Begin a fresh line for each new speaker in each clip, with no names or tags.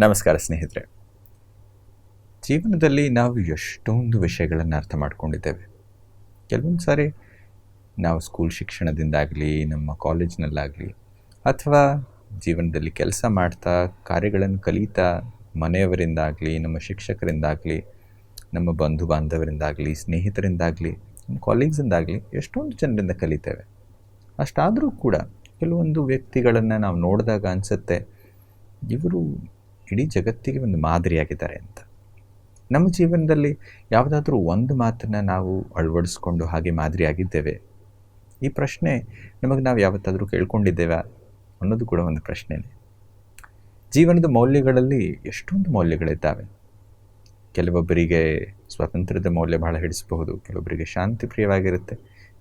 ನಮಸ್ಕಾರ ಸ್ನೇಹಿತರೆ. ಜೀವನದಲ್ಲಿ ನಾವು ಎಷ್ಟೊಂದು ವಿಷಯಗಳನ್ನು ಅರ್ಥ ಮಾಡ್ಕೊಂಡಿದ್ದೇವೆ. ಕೆಲವೊಂದು ಸಾರಿ ನಾವು ಸ್ಕೂಲ್ ಶಿಕ್ಷಣದಿಂದಾಗಲಿ, ನಮ್ಮ ಕಾಲೇಜ್ನಲ್ಲಾಗಲಿ, ಅಥವಾ ಜೀವನದಲ್ಲಿ ಕೆಲಸ ಮಾಡ್ತಾ ಕಾರ್ಯಗಳನ್ನು ಕಲಿತಾ ಮನೆಯವರಿಂದಾಗಲಿ, ನಮ್ಮ ಶಿಕ್ಷಕರಿಂದಾಗಲಿ, ನಮ್ಮ ಬಂಧು ಬಾಂಧವರಿಂದಾಗಲಿ, ಸ್ನೇಹಿತರಿಂದಾಗಲಿ, ನಮ್ಮ ಕಾಲೇಜ್ಸಿಂದಾಗಲಿ ಎಷ್ಟೊಂದು ಜನರಿಂದ ಕಲಿತೇವೆ. ಅಷ್ಟಾದರೂ ಕೂಡ ಕೆಲವೊಂದು ವ್ಯಕ್ತಿಗಳನ್ನು ನಾವು ನೋಡಿದಾಗ ಅನಿಸುತ್ತೆ, ಇವರು ಇಡೀ ಜಗತ್ತಿಗೆ ಒಂದು ಮಾದರಿಯಾಗಿದ್ದಾರೆ ಅಂತ. ನಮ್ಮ ಜೀವನದಲ್ಲಿ ಯಾವುದಾದ್ರೂ ಒಂದು ಮಾತನ್ನು ನಾವು ಅಳವಡಿಸ್ಕೊಂಡು ಹಾಗೆ ಮಾದರಿಯಾಗಿದ್ದೇವೆ? ಈ ಪ್ರಶ್ನೆ ನಮಗೆ ನಾವು ಯಾವತ್ತಾದರೂ ಕೇಳ್ಕೊಂಡಿದ್ದೇವೆ ಅನ್ನೋದು ಕೂಡ ಒಂದು ಪ್ರಶ್ನೆನೇ. ಜೀವನದ ಮೌಲ್ಯಗಳಲ್ಲಿ ಎಷ್ಟೊಂದು ಮೌಲ್ಯಗಳಿದ್ದಾವೆ. ಕೆಲವೊಬ್ಬರಿಗೆ ಸ್ವಾತಂತ್ರ್ಯದ ಮೌಲ್ಯ ಬಹಳ ಹಿಡಿಸಬಹುದು, ಕೆಲವೊಬ್ಬರಿಗೆ ಶಾಂತಿ ಪ್ರಿಯವಾಗಿರುತ್ತೆ,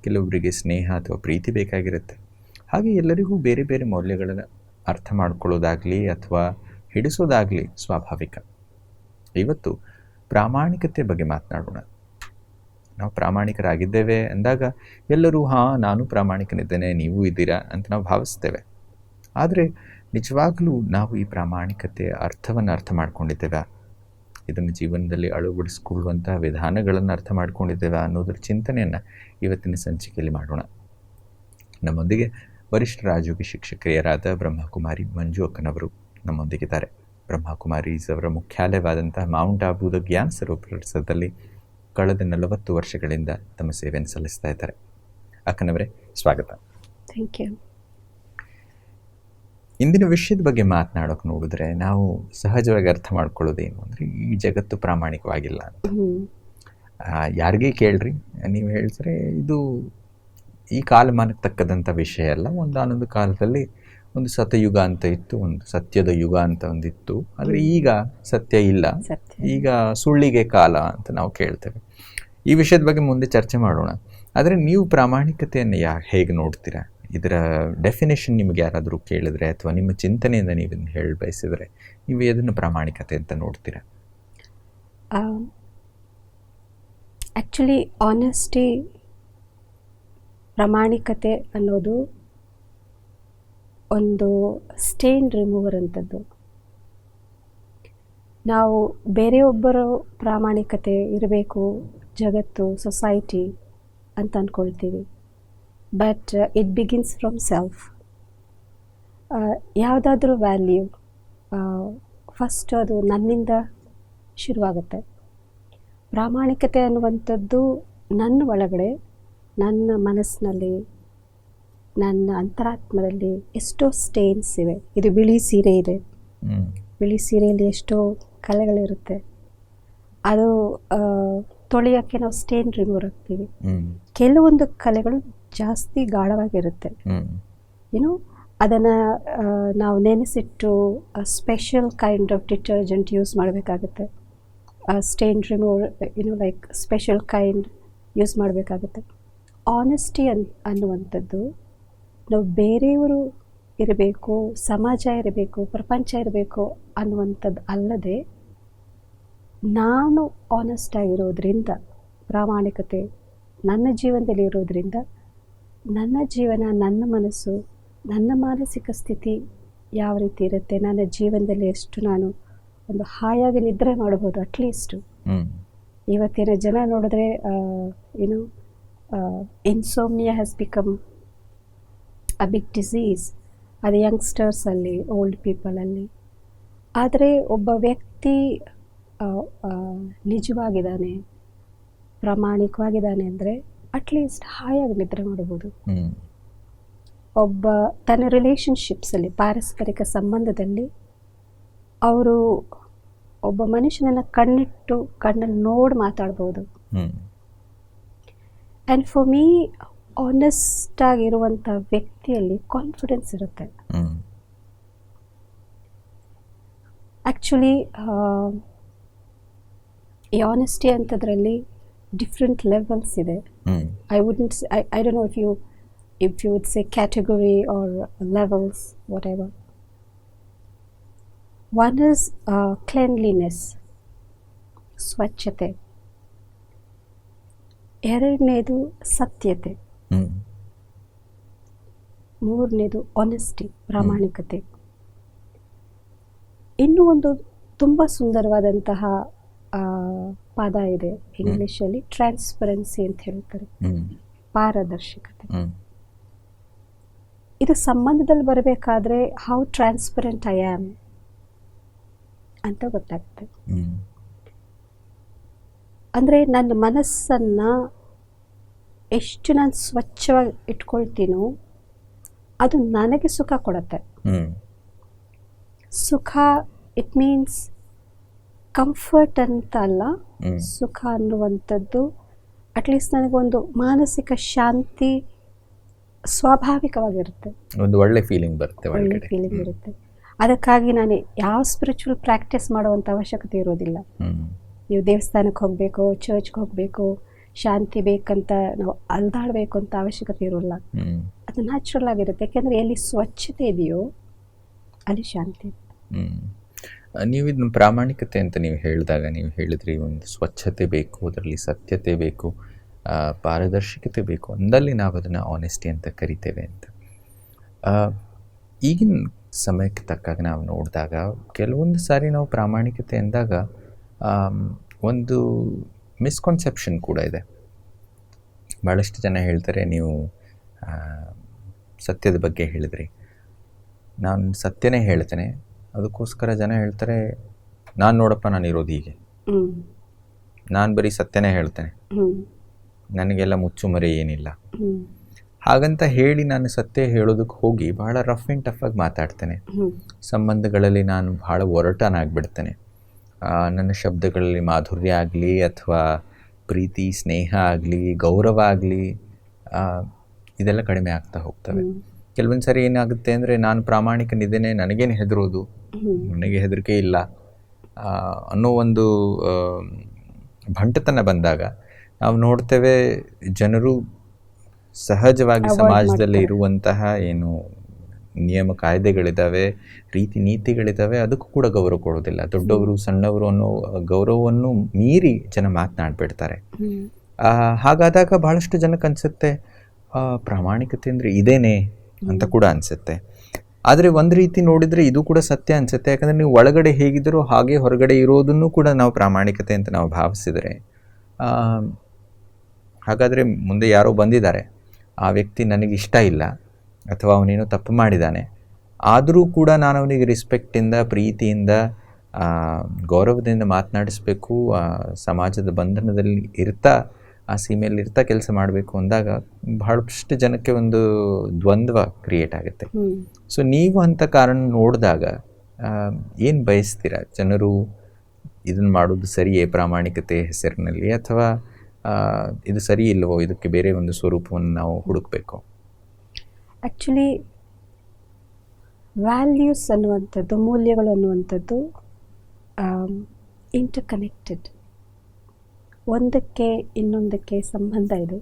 ಕೆಲವೊಬ್ಬರಿಗೆ ಸ್ನೇಹ ಅಥವಾ ಪ್ರೀತಿ ಬೇಕಾಗಿರುತ್ತೆ. ಹಾಗೆ ಎಲ್ಲರಿಗೂ ಬೇರೆ ಬೇರೆ ಮೌಲ್ಯಗಳನ್ನು ಅರ್ಥ ಮಾಡ್ಕೊಳ್ಳೋದಾಗಲಿ ಅಥವಾ ಹಿಡಿಸೋದಾಗಲಿ ಸ್ವಾಭಾವಿಕ. ಇವತ್ತು ಪ್ರಾಮಾಣಿಕತೆ ಬಗ್ಗೆ ಮಾತನಾಡೋಣ. ನಾವು ಪ್ರಾಮಾಣಿಕರಾಗಿದ್ದೇವೆ ಅಂದಾಗ ಎಲ್ಲರೂ ನಾನು ಪ್ರಾಮಾಣಿಕನಿದ್ದೇನೆ, ನೀವು ಇದ್ದೀರಾ ಅಂತ ನಾವು ಭಾವಿಸ್ತೇವೆ. ಆದರೆ ನಿಜವಾಗಲೂ ನಾವು ಈ ಪ್ರಾಮಾಣಿಕತೆಯ ಅರ್ಥವನ್ನು ಅರ್ಥ ಮಾಡ್ಕೊಂಡಿದ್ದೇವೆ, ಇದನ್ನು ಜೀವನದಲ್ಲಿ ಅಳವಡಿಸಿಕೊಳ್ಳುವಂಥ ವಿಧಾನಗಳನ್ನು ಅರ್ಥ ಮಾಡ್ಕೊಂಡಿದ್ದೇವೆ ಅನ್ನೋದ್ರ ಚಿಂತನೆಯನ್ನು ಇವತ್ತಿನ ಸಂಚಿಕೆಯಲ್ಲಿ ಮಾಡೋಣ. ನಮ್ಮೊಂದಿಗೆ ವರಿಷ್ಠ ರಾಜಯೋಗಿ ಶಿಕ್ಷಕಿಯರಾದ ಬ್ರಹ್ಮಕುಮಾರಿ ಮಂಜು ಅಕ್ಕನವರು ನಮ್ಮೊಂದಿಗಿದ್ದಾರೆ. ಬ್ರಹ್ಮಕುಮಾರೀಸ್ ಅವರ ಮುಖ್ಯಾಲಯವಾದಂತಹ ಮೌಂಟ್ ಆಬೂದ ಜ್ಞಾನ ಸರೋವರದಲ್ಲಿ ಕಳೆದ 40 ವರ್ಷಗಳಿಂದ ತಮ್ಮ ಸೇವೆಯನ್ನು ಸಲ್ಲಿಸ್ತಾ ಇದ್ದಾರೆ. ಅಕ್ಕನವರೇ, ಸ್ವಾಗತ.
Thank you.
ಇಂದಿನ ವಿಷಯದ ಬಗ್ಗೆ ಮಾತನಾಡೋಕೆ ನೋಡಿದ್ರೆ ನಾವು ಸಹಜವಾಗಿ ಅರ್ಥ ಮಾಡ್ಕೊಳ್ಳೋದೇನು ಅಂದರೆ, ಈ ಜಗತ್ತು ಪ್ರಾಮಾಣಿಕವಾಗಿಲ್ಲ ಅಂತ. ಯಾರಿಗೇ ಕೇಳ್ರಿ, ನೀವು ಹೇಳ್ತಾರೆ ಇದು ಈ ಕಾಲಮಾನಕ್ಕೆ ತಕ್ಕದಂಥ ವಿಷಯ ಅಲ್ಲ. ಒಂದಾನೊಂದು ಕಾಲದಲ್ಲಿ ಒಂದು ಸತಯುಗ ಅಂತ ಇತ್ತು, ಒಂದು ಸತ್ಯದ ಯುಗ ಅಂತ ಒಂದಿತ್ತು. ಆದರೆ ಈಗ ಸತ್ಯ ಇಲ್ಲ, ಈಗ ಸುಳ್ಳಿಗೆ ಕಾಲ ಅಂತ ನಾವು ಕೇಳ್ತೇವೆ. ಈ ವಿಷಯದ ಬಗ್ಗೆ ಮುಂದೆ ಚರ್ಚೆ ಮಾಡೋಣ. ಆದರೆ ನೀವು ಪ್ರಾಮಾಣಿಕತೆಯನ್ನು ಹೇಗೆ ನೋಡ್ತೀರಾ? ಇದರ ಡೆಫಿನೇಷನ್ ನಿಮಗೆ ಯಾರಾದರೂ ಕೇಳಿದ್ರೆ ಅಥವಾ ನಿಮ್ಮ ಚಿಂತನೆಯಿಂದ ನೀವು ಹೇಳಿ ಬಯಸಿದರೆ ನೀವು ಅದನ್ನು ಪ್ರಾಮಾಣಿಕತೆ ಅಂತ ನೋಡ್ತೀರಾ?
ಆ್ಯಕ್ಚುಲಿ ಆನೆಸ್ಟಿ, ಪ್ರಾಮಾಣಿಕತೆ ಅನ್ನೋದು ಒಂದು ಸ್ಟೇನ್ ರಿಮೂವರ್ ಅಂಥದ್ದು. ನಾವು ಬೇರೆಯೊಬ್ಬರು ಪ್ರಾಮಾಣಿಕತೆ ಇರಬೇಕು, ಜಗತ್ತು, ಸೊಸೈಟಿ ಅಂತ ಅಂದ್ಕೊಳ್ತೀವಿ. But it begins from self. ಯಾವುದಾದ್ರೂ ವ್ಯಾಲ್ಯೂ ಫಸ್ಟ್ ಅದು ನನ್ನಿಂದ ಶುರುವಾಗುತ್ತೆ. ಪ್ರಾಮಾಣಿಕತೆ ಅನ್ನುವಂಥದ್ದು ನನ್ನ ಒಳಗಡೆ, ನನ್ನ ಮನಸ್ಸಿನಲ್ಲಿ, ನನ್ನ ಅಂತರಾತ್ಮದಲ್ಲಿ ಎಷ್ಟೋ ಸ್ಟೇನ್ಸ್ ಇವೆ. ಇದು ಬಿಳಿ ಸೀರೆ ಇದೆ, ಬಿಳಿ ಸೀರೆಯಲ್ಲಿ ಎಷ್ಟೋ ಕಲೆಗಳಿರುತ್ತೆ. ಅದು ತೊಳೆಯೋಕ್ಕೆ ನಾವು ಸ್ಟೇನ್ ರಿಮೂವ್ ಆಗ್ತೀವಿ. ಕೆಲವೊಂದು ಕಲೆಗಳು ಜಾಸ್ತಿ ಗಾಢವಾಗಿರುತ್ತೆ, ಏನೋ ಅದನ್ನು ನಾವು ನೆನೆಸಿಟ್ಟು special kind of detergent use ಮಾಡಬೇಕಾಗುತ್ತೆ. Stain remove like special kind use ಮಾಡಬೇಕಾಗುತ್ತೆ. ಆನೆಸ್ಟಿ ಅನ್ನುವಂಥದ್ದು ನಾವು ಬೇರೆಯವರು ಇರಬೇಕು, ಸಮಾಜ ಇರಬೇಕು, ಪ್ರಪಂಚ ಇರಬೇಕು ಅನ್ನುವಂಥದ್ದು ಅಲ್ಲದೆ ನಾನು ಆನೆಸ್ಟ್ ಆಗಿರೋದ್ರಿಂದ, ಪ್ರಾಮಾಣಿಕತೆ ನನ್ನ ಜೀವನದಲ್ಲಿ ಇರೋದ್ರಿಂದ ನನ್ನ ಜೀವನ, ನನ್ನ ಮನಸ್ಸು, ನನ್ನ ಮಾನಸಿಕ ಸ್ಥಿತಿ ಯಾವ ರೀತಿ ಇರುತ್ತೆ, ನನ್ನ ಜೀವನದಲ್ಲಿ ಎಷ್ಟು ನಾನು ಒಂದು ಹಾಯಾಗಿ ನಿದ್ರೆ ಮಾಡ್ಬೋದು. ಅಟ್ಲೀಸ್ಟು ಇವತ್ತಿನ ಜನ ನೋಡಿದ್ರೆ ಏನು insomnia has become a big disease, ಅದು ಯಂಗ್ಸ್ಟರ್ಸಲ್ಲಿ, ಓಲ್ಡ್ ಪೀಪಲಲ್ಲಿ. ಆದರೆ ಒಬ್ಬ ವ್ಯಕ್ತಿ ನಿಜವಾಗಿದ್ದಾನೆ, ಪ್ರಾಮಾಣಿಕವಾಗಿದ್ದಾನೆ ಅಂದರೆ ಅಟ್ಲೀಸ್ಟ್ ಹಾಯಾಗಿ ನಿದ್ರೆ ಮಾಡ್ಬೋದು. ಒಬ್ಬ ತನ್ನ ರಿಲೇಷನ್ಶಿಪ್ಸಲ್ಲಿ, ಪಾರಸ್ಪರಿಕ ಸಂಬಂಧದಲ್ಲಿ ಅವರು ಒಬ್ಬ ಮನುಷ್ಯನನ್ನು ಕಣ್ಣಿಟ್ಟು ಕಣ್ಣಲ್ಲಿ ನೋಡಿ ಮಾತಾಡ್ಬೋದು. ಆ್ಯಂಡ್ ಫಾರ್ ಮೀ ಆನೆಸ್ಟ್ ಆಗಿರುವಂಥ ವ್ಯಕ್ತಿಯಲ್ಲಿ ಕಾನ್ಫಿಡೆನ್ಸ್ ಇರುತ್ತೆ. ಆ್ಯಕ್ಚುಲಿ ಈ ಆನೆಸ್ಟಿ ಅಂಥದ್ರಲ್ಲಿ ಡಿಫ್ರೆಂಟ್ ಲೆವೆಲ್ಸ್ ಇದೆ. I don't know if you would say category or levels, whatever. One is cleanliness, ಸ್ವಚ್ಛತೆ. ಎರಡನೇದು ಸತ್ಯತೆ. ಮೂರನೇದು ಆನೆಸ್ಟಿ, ಪ್ರಾಮಾಣಿಕತೆ. ಇನ್ನೂ ಒಂದು ತುಂಬ ಸುಂದರವಾದಂತಹ ಪದ ಇದೆ ಇಂಗ್ಲೀಷಲ್ಲಿ, ಟ್ರಾನ್ಸ್ಪರೆನ್ಸಿ ಅಂತ ಹೇಳ್ತಾರೆ, ಪಾರದರ್ಶಕತೆ. ಇದು ಸಂಬಂಧದಲ್ಲಿ ಬರಬೇಕಾದ್ರೆ ಹೌ ಟ್ರಾನ್ಸ್ಪರೆಂಟ್ ಐ ಆಮ್ ಅಂತ ಗೊತ್ತಾಗುತ್ತೆ. ಅಂದರೆ ನನ್ನ ಮನಸ್ಸನ್ನು ಎಷ್ಟು ನಾನು ಸ್ವಚ್ಛವಾಗಿ ಇಟ್ಕೊಳ್ತೀನೋ ಅದು ನನಗೆ ಸುಖ ಕೊಡುತ್ತೆ. ಸುಖ ಇಟ್ ಮೀನ್ಸ್ ಕಂಫರ್ಟ್ ಅಂತ ಅಲ್ಲ, ಸುಖ ಅನ್ನುವಂಥದ್ದು ಅಟ್ಲೀಸ್ಟ್ ನನಗೊಂದು ಮಾನಸಿಕ ಶಾಂತಿ ಸ್ವಾಭಾವಿಕವಾಗಿರುತ್ತೆ,
ಒಂದು ಒಳ್ಳೆ ಫೀಲಿಂಗ್ ಬರುತ್ತೆ,
ಒಳ್ಳೆ ಫೀಲಿಂಗ್ ಇರುತ್ತೆ. ಅದಕ್ಕಾಗಿ ನಾನು ಯಾವ ಸ್ಪಿರಿಚುವಲ್ ಪ್ರಾಕ್ಟೀಸ್ ಮಾಡುವಂಥ ಅವಶ್ಯಕತೆ ಇರೋದಿಲ್ಲ. ನೀವು ದೇವಸ್ಥಾನಕ್ಕೆ ಹೋಗಬೇಕು, ಚರ್ಚ್ಗೆ ಹೋಗಬೇಕು, ಶಾಂತಿ ಬೇಕಂತ ನಾವು ಅಲ್ದಾಡಬೇಕು ಅಂತ ಅವಶ್ಯಕತೆ ಇರೋಲ್ಲ. ಅದು ನ್ಯಾಚುರಲ್ ಆಗಿರುತ್ತೆ. ಯಾಕೆಂದರೆ ಎಲ್ಲಿ ಸ್ವಚ್ಛತೆ ಇದೆಯೋ ಅಲ್ಲಿ ಶಾಂತಿ.
ನೀವು ಇದನ್ನ ಪ್ರಾಮಾಣಿಕತೆ ಅಂತ ನೀವು ಹೇಳಿದಾಗ ನೀವು ಹೇಳಿದ್ರಿ, ಒಂದು ಸ್ವಚ್ಛತೆ ಬೇಕು, ಅದರಲ್ಲಿ ಸತ್ಯತೆ ಬೇಕು, ಪಾರದರ್ಶಕತೆ ಬೇಕು, ಅಂದಲ್ಲಿ ನಾವು ಅದನ್ನು ಆನೆಸ್ಟಿ ಅಂತ ಕರಿತೇವೆ ಅಂತ. ಈಗಿನ ಸಮಯಕ್ಕೆ ತಕ್ಕಾಗ ನಾವು ನೋಡಿದಾಗ ಕೆಲವೊಂದು ಸಾರಿ ನಾವು ಪ್ರಾಮಾಣಿಕತೆ ಅಂದಾಗ ಒಂದು ಮಿಸ್ಕಾನ್ಸೆಪ್ಷನ್ ಕೂಡ ಇದೆ. ಭಾಳಷ್ಟು ಜನ ಹೇಳ್ತಾರೆ, ನೀವು ಸತ್ಯದ ಬಗ್ಗೆ ಹೇಳಿದ್ರಿ, ನಾನು ಸತ್ಯನೇ ಹೇಳ್ತೇನೆ, ಅದಕ್ಕೋಸ್ಕರ ಜನ ಹೇಳ್ತಾರೆ, ನಾನು ನೋಡಪ್ಪ ನಾನು ಇರೋದು ಹೀಗೆ, ನಾನು ಬರೀ ಸತ್ಯನೇ ಹೇಳ್ತೇನೆ, ನನಗೆಲ್ಲ ಮುಚ್ಚುಮರೆ ಏನಿಲ್ಲ, ಹಾಗಂತ ಹೇಳಿ ನಾನು ಸತ್ಯ ಹೇಳೋದಕ್ಕೆ ಹೋಗಿ ಬಹಳ ರಫ್ ಆ್ಯಂಡ್ ಟಫ್ ಆಗಿ ಮಾತಾಡ್ತೇನೆ. ಸಂಬಂಧಗಳಲ್ಲಿ ನಾನು ಭಾಳ ಒರಟನಾಗ್ಬಿಡ್ತೇನೆ. ನನ್ನ ಶಬ್ದಗಳಲ್ಲಿ ಮಾಧುರ್ಯ ಆಗಲಿ ಅಥವಾ ಪ್ರೀತಿ, ಸ್ನೇಹ ಆಗಲಿ, ಗೌರವ ಆಗಲಿ, ಇದೆಲ್ಲ ಕಡಿಮೆ ಆಗ್ತಾ ಹೋಗ್ತವೆ. ಕೆಲವೊಂದು ಸರಿ ಏನಾಗುತ್ತೆ ಅಂದರೆ, ನಾನು ಪ್ರಾಮಾಣಿಕನಿದ್ದೇನೆ, ನನಗೇನು ಹೆದರೋದು, ನನಗೆ ಹೆದರಿಕೆ ಇಲ್ಲ ಅನ್ನೋ ಒಂದು ಭಂಟತನ ಬಂದಾಗ ನಾವು ನೋಡ್ತೇವೆ ಜನರು ಸಹಜವಾಗಿ ಸಮಾಜದಲ್ಲಿ ಇರುವಂತಹ ಏನು ನಿಯಮ ಕಾಯ್ದೆಗಳಿದ್ದಾವೆ, ರೀತಿ ನೀತಿಗಳಿದ್ದಾವೆ, ಅದಕ್ಕೂ ಕೂಡ ಗೌರವ ಕೊಡೋದಿಲ್ಲ. ದೊಡ್ಡವರು ಸಣ್ಣವರು ಅನ್ನೋ ಗೌರವವನ್ನು ಮೀರಿ ಜನ ಮಾತನಾಡ್ಬಿಡ್ತಾರೆ. ಹಾಗಾದಾಗ ಭಾಳಷ್ಟು ಜನಕ್ಕೆ ಅನಿಸುತ್ತೆ ಪ್ರಾಮಾಣಿಕತೆ ಅಂದರೆ ಇದೇನೇ ಅಂತ ಕೂಡ ಅನಿಸುತ್ತೆ. ಆದರೆ ಒಂದು ರೀತಿ ನೋಡಿದರೆ ಇದು ಕೂಡ ಸತ್ಯ ಅನಿಸುತ್ತೆ. ಯಾಕಂದರೆ ನೀವು ಒಳಗಡೆ ಹೇಗಿದ್ದರೂ ಹಾಗೆ ಹೊರಗಡೆ ಇರೋದನ್ನು ಕೂಡ ನಾವು ಪ್ರಾಮಾಣಿಕತೆ ಅಂತ ನಾವು ಭಾವಿಸಿದರೆ, ಹಾಗಾದರೆ ಮುಂದೆ ಯಾರೋ ಬಂದಿದ್ದಾರೆ, ಆ ವ್ಯಕ್ತಿ ನನಗೆ ಇಷ್ಟ ಇಲ್ಲ ಅಥವಾ ಅವನೇನೋ ತಪ್ಪು ಮಾಡಿದ್ದಾನೆ, ಆದರೂ ಕೂಡ ನಾನು ಅವನಿಗೆ ರೆಸ್ಪೆಕ್ಟಿಂದ, ಪ್ರೀತಿಯಿಂದ, ಗೌರವದಿಂದ ಮಾತನಾಡಿಸ್ಬೇಕು, ಸಮಾಜದ ಬಂಧನದಲ್ಲಿ ಇರ್ತಾ, ಆ ಸೀಮೆಯಲ್ಲಿ ಇರ್ತಾ ಕೆಲಸ ಮಾಡಬೇಕು ಅಂದಾಗ ಬಹಳಷ್ಟು ಜನಕ್ಕೆ ಒಂದು ದ್ವಂದ್ವ ಕ್ರಿಯೇಟ್ ಆಗುತ್ತೆ. ಸೊ ನೀವು ಅಂಥ ಕಾರಣ ನೋಡಿದಾಗ ಏನು ಬಯಸ್ತೀರಾ? ಜನರು ಇದನ್ನು ಮಾಡೋದು ಸರಿಯೇ ಪ್ರಾಮಾಣಿಕತೆ ಹೆಸರಿನಲ್ಲಿ, ಅಥವಾ ಇದು ಸರಿ ಇಲ್ಲವೋ, ಇದಕ್ಕೆ ಬೇರೆ ಒಂದು ಸ್ವರೂಪವನ್ನು ನಾವು ಹುಡುಕಬೇಕು?
ಆ್ಯಕ್ಚುಲಿ ವ್ಯಾಲ್ಯೂಸ್ ಅನ್ನುವಂಥದ್ದು, ಮೌಲ್ಯಗಳು ಅನ್ನುವಂಥದ್ದು ಇಂಟರ್ಕನೆಕ್ಟೆಡ್, ಒಂದಕ್ಕೆ ಇನ್ನೊಂದಕ್ಕೆ ಸಂಬಂಧ ಇದೆ.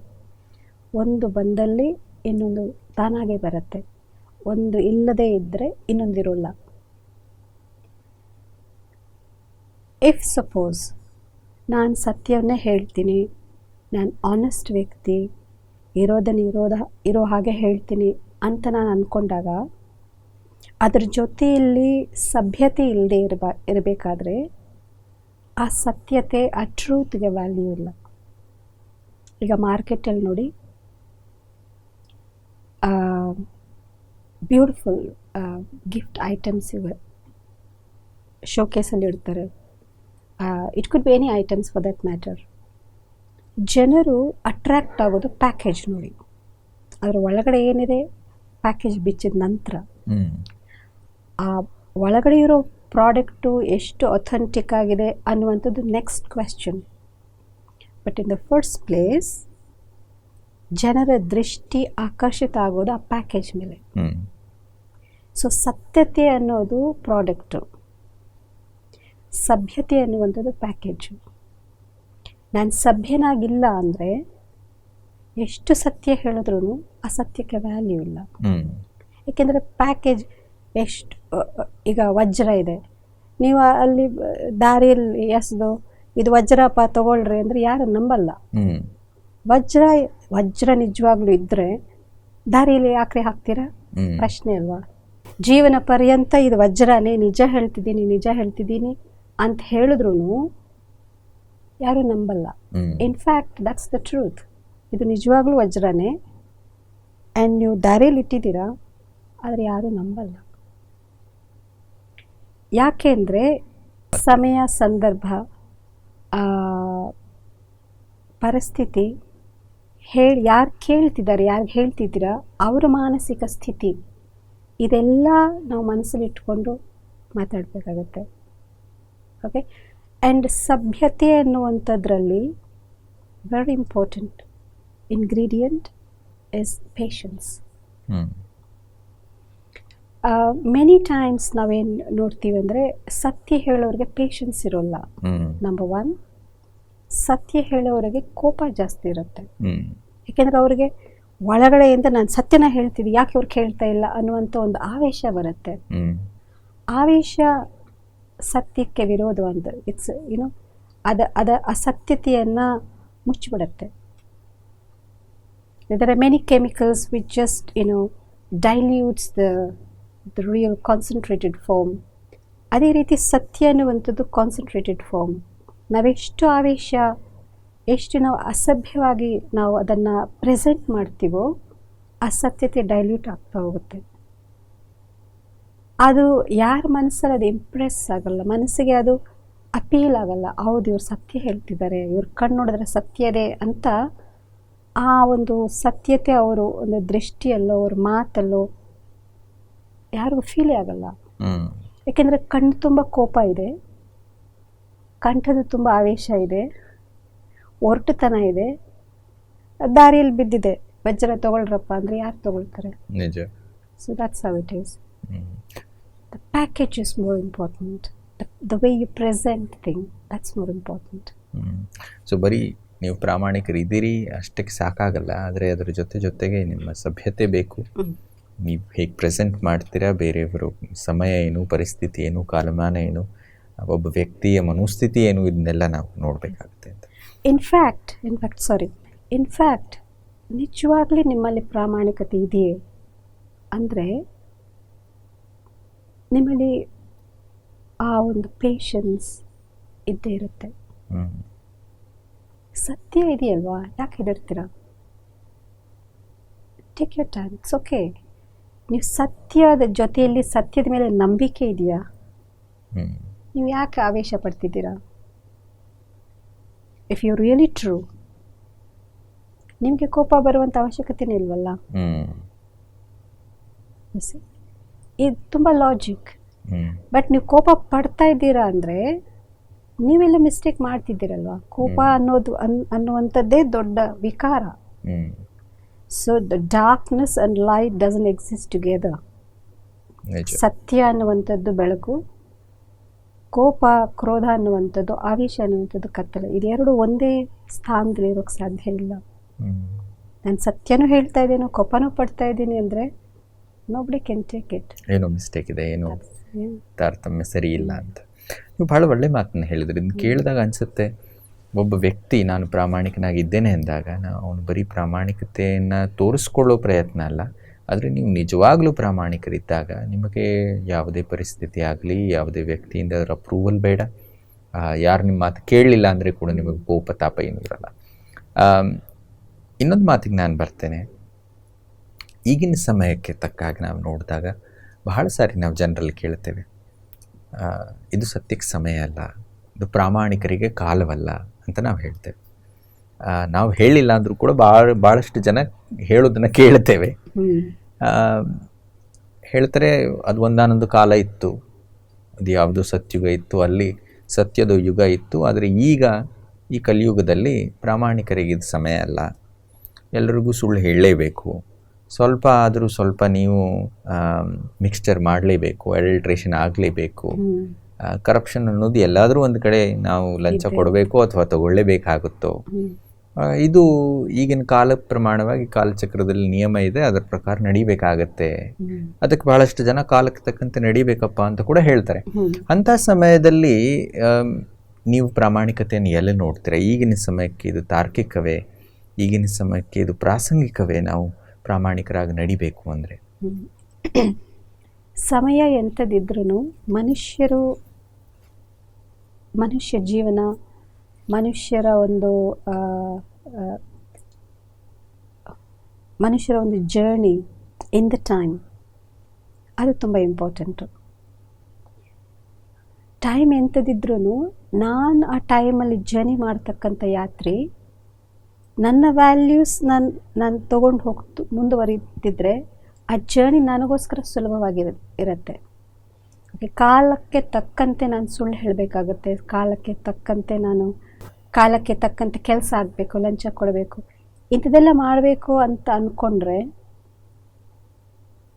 ಒಂದು ಬಂದಲ್ಲಿ ಇನ್ನೊಂದು ತಾನಾಗೆ ಬರುತ್ತೆ, ಒಂದು ಇಲ್ಲದೇ ಇದ್ದರೆ ಇನ್ನೊಂದಿರೋಲ್ಲ. ಇಫ್ ಸಪೋಸ್ ನಾನು ಸತ್ಯವನ್ನೇ ಹೇಳ್ತೀನಿ, ನಾನು ಆನೆಸ್ಟ್ ವ್ಯಕ್ತಿ, ಇರೋ ಹಾಗೆ ಹೇಳ್ತೀನಿ ಅಂತ ನಾನು ಅಂದ್ಕೊಂಡಾಗ ಅದ್ರ ಜೊತೆಯಲ್ಲಿ ಸಭ್ಯತೆ ಇಲ್ಲದೆ ಇರಬೇಕಾದ್ರೆ ಆ ಸತ್ಯತೆ, ಆ ಟ್ರೂತ್ಗೆ ವ್ಯಾಲ್ಯೂ ಇಲ್ಲ. ಈಗ ಮಾರ್ಕೆಟಲ್ಲಿ ನೋಡಿ, ಬ್ಯೂಟಿಫುಲ್ ಗಿಫ್ಟ್ ಐಟಮ್ಸ್ ಇವೆ, ಶೋಕೇಸಲ್ಲಿ ಇಡ್ತಾರೆ. It could be any items for that matter. ಜನರು ಅಟ್ರ್ಯಾಕ್ಟ್ ಆಗೋದು ಪ್ಯಾಕೇಜ್ ನೋಡಿ, ಅದರ ಒಳಗಡೆ ಏನಿದೆ ಪ್ಯಾಕೇಜ್ ಬಿಚ್ಚಿದ ನಂತರ. ಆ ಒಳಗಡೆ ಇರೋ ಪ್ರಾಡಕ್ಟು ಎಷ್ಟು ಅಥೆಂಟಿಕ್ ಆಗಿದೆ ಅನ್ನುವಂಥದ್ದು next question. But in the first place ಜನರ ದೃಷ್ಟಿ ಆಕರ್ಷಿತ ಆಗೋದು ಆ ಪ್ಯಾಕೇಜ್ ಮೇಲೆ. ಸೊ ಸತ್ಯತೆ ಅನ್ನೋದು ಪ್ರಾಡಕ್ಟು, ಸಭ್ಯತೆ ಅನ್ನುವಂಥದ್ದು ಪ್ಯಾಕೇಜು. ನಾನು ಸಭ್ಯನಾಗಿಲ್ಲ ಅಂದರೆ ಎಷ್ಟು ಸತ್ಯ ಹೇಳಿದ್ರೂ ಆ ಸತ್ಯಕ್ಕೆ ವ್ಯಾಲ್ಯೂ ಇಲ್ಲ. ಏಕೆಂದರೆ ಪ್ಯಾಕೇಜ್ ಎಷ್ಟು, ಈಗ ವಜ್ರ ಇದೆ, ನೀವು ಅಲ್ಲಿ ದಾರಿಯಲ್ಲಿ ಎಸ್ದು ಇದು ವಜ್ರಪ್ಪ ತಗೊಳ್ರಿ ಅಂದರೆ ಯಾರು ನಂಬಲ್ಲ. ವಜ್ರ ನಿಜವಾಗ್ಲೂ ಇದ್ದರೆ ದಾರಿಯಲ್ಲಿ ಯಾಕ್ರೆ ಹಾಕ್ತೀರಾ? ಪ್ರಶ್ನೆ ಅಲ್ವಾ? ಜೀವನ ಪರ್ಯಂತ ಇದು ವಜ್ರನೇ, ನಿಜ ಹೇಳ್ತಿದ್ದೀನಿ ಅಂತ ಹೇಳಿದ್ರು ಯಾರು ನಂಬಲ್ಲ. In fact that's the truth. ಇದು ನಿಜವಾಗ್ಲೂ ವಜ್ರನೇ ಆ್ಯಂಡ್ ನೀವು ದಾರಿಯಲ್ಲಿ ಇಟ್ಟಿದ್ದೀರಾ, ಆದರೆ ಯಾರೂ ನಂಬಲ್ಲ. ಯಾಕೆಂದರೆ ಸಮಯ, ಸಂದರ್ಭ, ಪರಿಸ್ಥಿತಿ, ಯಾರು ಕೇಳ್ತಿದ್ದಾರೆ, ಯಾರಿಗೆ ಹೇಳ್ತಿದ್ದೀರಾ, ಅವರ ಮಾನಸಿಕ ಸ್ಥಿತಿ, ಇದೆಲ್ಲ ನಾವು ಮನಸ್ಸಲ್ಲಿ ಇಟ್ಕೊಂಡು ಮಾತಾಡಬೇಕಾಗತ್ತೆ. ಓಕೆ. ಆ್ಯಂಡ್ ಸಭ್ಯತೆ ಅನ್ನುವಂಥದ್ರಲ್ಲಿ very important ingredient is patience. Many times ನಾವೇನು ನೋಡ್ತೀವಿ ಅಂದರೆ ಸತ್ಯ ಹೇಳೋರಿಗೆ ಪೇಷನ್ಸ್ ಇರೋಲ್ಲ. ನಂಬರ್ 1, ಸತ್ಯ ಹೇಳೋರಿಗೆ ಕೋಪ ಜಾಸ್ತಿ ಇರುತ್ತೆ. ಯಾಕೆಂದರೆ ಅವ್ರಿಗೆ ಒಳಗಡೆಯಿಂದ ನಾನು ಸತ್ಯನ ಹೇಳ್ತಿದ್ದೆ, ಯಾಕೆ ಅವ್ರು ಕೇಳ್ತಾ ಇಲ್ಲ ಅನ್ನುವಂಥ ಒಂದು ಆವೇಶ ಬರುತ್ತೆ. ಆವೇಶ ಸತ್ಯಕ್ಕೆ ವಿರೋಧವಂತ. ಇಟ್ಸ್ ಅದ ಅಸತ್ಯತೆಯನ್ನು ಮುಚ್ಚಿಬಿಡುತ್ತೆ. there are many chemicals which just dilutes the real concentrated form. ಅದೇ ರೀತಿ ಸತ್ಯ ಅನ್ನುವಂಥದ್ದು ಕಾನ್ಸಂಟ್ರೇಟೆಡ್ ಫಾರ್ಮ್. ನಾವೆಷ್ಟು ಆವೇಶ, ಎಷ್ಟು ನಾವು ಅಸಭ್ಯವಾಗಿ ನಾವು ಅದನ್ನು ಪ್ರೆಸೆಂಟ್ ಮಾಡ್ತೀವೋ ಅಸತ್ಯತೆ ಡೈಲ್ಯೂಟ್ ಆಗ್ತಾ ಹೋಗುತ್ತೆ. ಅದು ಯಾರ ಮನಸ್ಸಲ್ಲಿ ಅದು ಇಂಪ್ರೆಸ್ ಆಗಲ್ಲ, ಮನಸ್ಸಿಗೆ ಅದು ಅಪೀಲ್ ಆಗಲ್ಲ. ಹೌದು, ಇವ್ರು ಸತ್ಯ ಹೇಳ್ತಿದ್ದಾರೆ, ಇವ್ರ ಕಣ್ಣು ನೋಡಿದ್ರೆ ಸತ್ಯದೇ ಅಂತ ಆ ಒಂದು ಸತ್ಯತೆ ಅವರು ಒಂದು ದೃಷ್ಟಿಯಲ್ಲೋ ಅವ್ರ ಮಾತಲ್ಲೋ ಯಾರಿಗೂ ಫೀಲೇ ಆಗಲ್ಲ. ಯಾಕೆಂದರೆ ಕಣ್ಣು ತುಂಬ ಕೋಪ ಇದೆ, ಕಂಠದ ತುಂಬ ಆವೇಶ ಇದೆ, ಒರಟುತನ ಇದೆ, ದಾರಿಯಲ್ಲಿ ಬಿದ್ದಿದೆ. ವಜ್ರ ತಗೊಳ್ರಪ್ಪ ಅಂದರೆ ಯಾರು ತಗೊಳ್ತಾರೆ?
ನಿಜ.
So that's how it is. The package is more important. The way you present thing, that's more important.
So ಬರೀ ನೀವು ಪ್ರಾಮಾಣಿಕರಿದ್ದೀರಿ ಅಷ್ಟಕ್ಕೆ ಸಾಕಾಗಲ್ಲ, ಆದರೆ ಅದರ ಜೊತೆಗೆ ನಿಮ್ಮ ಸಭ್ಯತೆ ಬೇಕು. ನೀವು ಹೇಗೆ ಪ್ರೆಸೆಂಟ್ ಮಾಡ್ತೀರಾ, ಬೇರೆಯವರು ಸಮಯ ಏನು, ಪರಿಸ್ಥಿತಿ ಏನು, ಕಾಲಮಾನ ಏನು, ಒಬ್ಬ ವ್ಯಕ್ತಿಯ ಮನೋಸ್ಥಿತಿ ಏನು, ಇದನ್ನೆಲ್ಲ ನಾವು ನೋಡಬೇಕಾಗುತ್ತೆ ಅಂತ. ಇನ್ಫ್ಯಾಕ್ಟ್ ನಿಜವಾಗ್ಲೂ ನಿಮ್ಮಲ್ಲಿ ಪ್ರಾಮಾಣಿಕತೆ ಇದೆಯೇ ಅಂದರೆ ನಿಮ್ಮಲ್ಲಿ ಆ ಒಂದು ಪೇಷನ್ಸ್ ಇದ್ದೇ ಇರುತ್ತೆ. ಸತ್ಯ ಇದೆಯಲ್ವಾ, ಯಾಕೆ ಹೆದರ್ತೀರಾ? Take your time, it's okay. ನೀವು ಸತ್ಯದ ಜೊತೆಯಲ್ಲಿ ಸತ್ಯದ ಮೇಲೆ ನಂಬಿಕೆ ಇದೆಯಾ? ನೀವು ಯಾಕೆ ಆವೇಶ ಪಡ್ತಿದ್ದೀರಾ? ಇಫ್ ಯು ರಿಯಲಿ ಟ್ರೂ, ನಿಮಗೆ ಕೋಪ ಬರುವಂಥ ಅವಶ್ಯಕತೆನೇ ಇಲ್ವಲ್ಲ. ಇದು ತುಂಬ ಲಾಜಿಕ್. ಬಟ್ ನೀವು ಕೋಪ ಪಡ್ತಾ ಇದ್ದೀರಾ ಅಂದರೆ ನೀವೆಲ್ಲ ಮಿಸ್ಟೇಕ್ ಮಾಡ್ತಿದ್ದೀರಲ್ವ. ಕೋಪ ಅನ್ನುವಂಥದ್ದೇ ದೊಡ್ಡ ವಿಕಾರ. So the darkness and light doesn't exist together. ಸತ್ಯ ಅನ್ನುವಂಥದ್ದು ಬೆಳಕು, ಕೋಪ, ಕ್ರೋಧ ಅನ್ನುವಂಥದ್ದು, ಆವೇಶ ಅನ್ನುವಂಥದ್ದು ಕತ್ತಲೆ. ಇದೆರಡು ಒಂದೇ ಸ್ಥಾನದಲ್ಲಿ ಇರೋಕ್ಕೆ ಸಾಧ್ಯ ಇಲ್ಲ.
ನಾನು ಸತ್ಯನೂ ಹೇಳ್ತಾ ಇದ್ದೀನೋ ಕೋಪನೂ ಪಡ್ತಾ ಇದ್ದೀನಿ ಅಂದರೆ ನೋಬ್ಡಿ ಕ್ಯಾನ್ ಟೇಕ್ ಇಟ್.
ಏನೋ ಮಿಸ್ಟೇಕ್ ಇದೆ, ಏನೋ ತಾರತಮ್ಯ ಸರಿ ಇಲ್ಲ ಅಂತ. ನೀವು ಭಾಳ ಒಳ್ಳೆ ಮಾತನ್ನು ಹೇಳಿದ್ರಿ. ಇದನ್ನು ಕೇಳಿದಾಗ ಅನಿಸುತ್ತೆ, ಒಬ್ಬ ವ್ಯಕ್ತಿ ನಾನು ಪ್ರಾಮಾಣಿಕನಾಗಿದ್ದೇನೆ ಅಂದಾಗ ಅವನು ಬರೀ ಪ್ರಾಮಾಣಿಕತೆಯನ್ನು ತೋರಿಸ್ಕೊಳ್ಳೋ ಪ್ರಯತ್ನ ಅಲ್ಲ, ಆದರೆ ನೀವು ನಿಜವಾಗ್ಲೂ ಪ್ರಾಮಾಣಿಕರಿದ್ದಾಗ ನಿಮಗೆ ಯಾವುದೇ ಪರಿಸ್ಥಿತಿ ಆಗಲಿ, ಯಾವುದೇ ವ್ಯಕ್ತಿಯಿಂದ ಅದರ ಅಪ್ರೂವಲ್ ಬೇಡ, ಯಾರು ನಿಮ್ಮ ಮಾತು ಕೇಳಲಿಲ್ಲ ಅಂದರೆ ಕೂಡ ನಿಮಗೆ ಕೋಪ ತಾಪ ಏನೂ ಇರಲ್ಲ. ಇನ್ನೊಂದು ಮಾತಿಗೆ ನಾನು ಬರ್ತೇನೆ. ಈಗಿನ ಸಮಯಕ್ಕೆ ತಕ್ಕಾಗಿ ನಾವು ನೋಡಿದಾಗ ಬಹಳ ಸಾರಿ ನಾವು ಜನರಲ್ಲಿ ಕೇಳ್ತೇವೆ, ಇದು ಸತ್ಯಕ್ಕೆ ಸಮಯ ಅಲ್ಲ, ಇದು ಪ್ರಾಮಾಣಿಕರಿಗೆ ಕಾಲವಲ್ಲ ಅಂತ ನಾವು ಹೇಳ್ತೇವೆ. ನಾವು ಹೇಳಿಲ್ಲ ಅಂದರೂ ಕೂಡ ಭಾಳಷ್ಟು ಜನ ಹೇಳೋದನ್ನು ಕೇಳ್ತೇವೆ. ಹೇಳ್ತಾರೆ, ಅದು ಒಂದಾನೊಂದು ಕಾಲ ಇತ್ತು, ಅದು ಯಾವುದೋ ಸತ್ಯುಗ ಇತ್ತು, ಅಲ್ಲಿ ಸತ್ಯದ ಯುಗ ಇತ್ತು, ಆದರೆ ಈಗ ಈ ಕಲಿಯುಗದಲ್ಲಿ ಪ್ರಾಮಾಣಿಕರಿಗೆ ಇದು ಸಮಯ ಅಲ್ಲ, ಎಲ್ಲರಿಗೂ ಸುಳ್ಳು ಹೇಳಲೇಬೇಕು, ಸ್ವಲ್ಪ ಆದರೂ ಸ್ವಲ್ಪ ನೀವು ಮಿಕ್ಸ್ಚರ್ ಮಾಡಲೇಬೇಕು, ಅಡಲ್ಟ್ರೇಷನ್ ಆಗಲೇಬೇಕು, ಕರಪ್ಷನ್ ಅನ್ನೋದು ಎಲ್ಲಾದರೂ ಒಂದು ಕಡೆ ನಾವು ಲಂಚ ಕೊಡಬೇಕು ಅಥವಾ ತಗೊಳ್ಳೇಬೇಕಾಗುತ್ತೋ, ಇದು ಈಗಿನ ಕಾಲ ಪ್ರಮಾಣವಾಗಿ ಕಾಲಚಕ್ರದಲ್ಲಿ ನಿಯಮ ಇದೆ, ಅದರ ಪ್ರಕಾರ ನಡಿಬೇಕಾಗತ್ತೆ, ಅದಕ್ಕೆ ಬಹಳಷ್ಟು ಜನ ಕಾಲಕ್ಕೆ ತಕ್ಕಂತೆ ನಡಿಬೇಕಪ್ಪ ಅಂತ ಕೂಡ ಹೇಳ್ತಾರೆ. ಅಂಥ ಸಮಯದಲ್ಲಿ ನೀವು ಪ್ರಾಮಾಣಿಕತೆಯನ್ನು ಎಲ್ಲಿ ನೋಡ್ತೀರಾ? ಈಗಿನ ಸಮಯಕ್ಕೆ ಇದು ತಾರ್ಕಿಕವೇ? ಈಗಿನ ಸಮಯಕ್ಕೆ ಇದು ಪ್ರಾಸಂಗಿಕವೇ? ನಾವು ಪ್ರಾಮಾಣಿಕರಾಗಿ ನಡಿಬೇಕು ಅಂದರೆ
ಸಮಯ ಎಂಥದಿದ್ರೂ ಮನುಷ್ಯ ಜೀವನ, ಮನುಷ್ಯರ ಒಂದು ಜರ್ನಿ ಇನ್ ದ ಟೈಮ್, ಅದು ತುಂಬ ಇಂಪಾರ್ಟೆಂಟು. ಟೈಮ್ ಎಂಥದಿದ್ರೂ ನಾನು ಆ ಟೈಮಲ್ಲಿ ಜರ್ನಿ ಮಾಡ್ತಕ್ಕಂಥ ಯಾತ್ರಿ, ನನ್ನ ವ್ಯಾಲ್ಯೂಸ್ ನಾನು ತೊಗೊಂಡು ಮುಂದುವರಿತಿದ್ರೆ ಆ ಜರ್ನಿ ನನಗೋಸ್ಕರ ಇರುತ್ತೆ. ಓಕೆ, ಕಾಲಕ್ಕೆ ತಕ್ಕಂತೆ ನಾನು ಸುಳ್ಳು ಹೇಳಬೇಕಾಗುತ್ತೆ, ಕಾಲಕ್ಕೆ ತಕ್ಕಂತೆ ಕೆಲಸ ಆಗಬೇಕು, ಲಂಚ ಕೊಡಬೇಕು, ಇಂಥದ್ದೆಲ್ಲ ಮಾಡಬೇಕು ಅಂತ ಅಂದ್ಕೊಂಡ್ರೆ,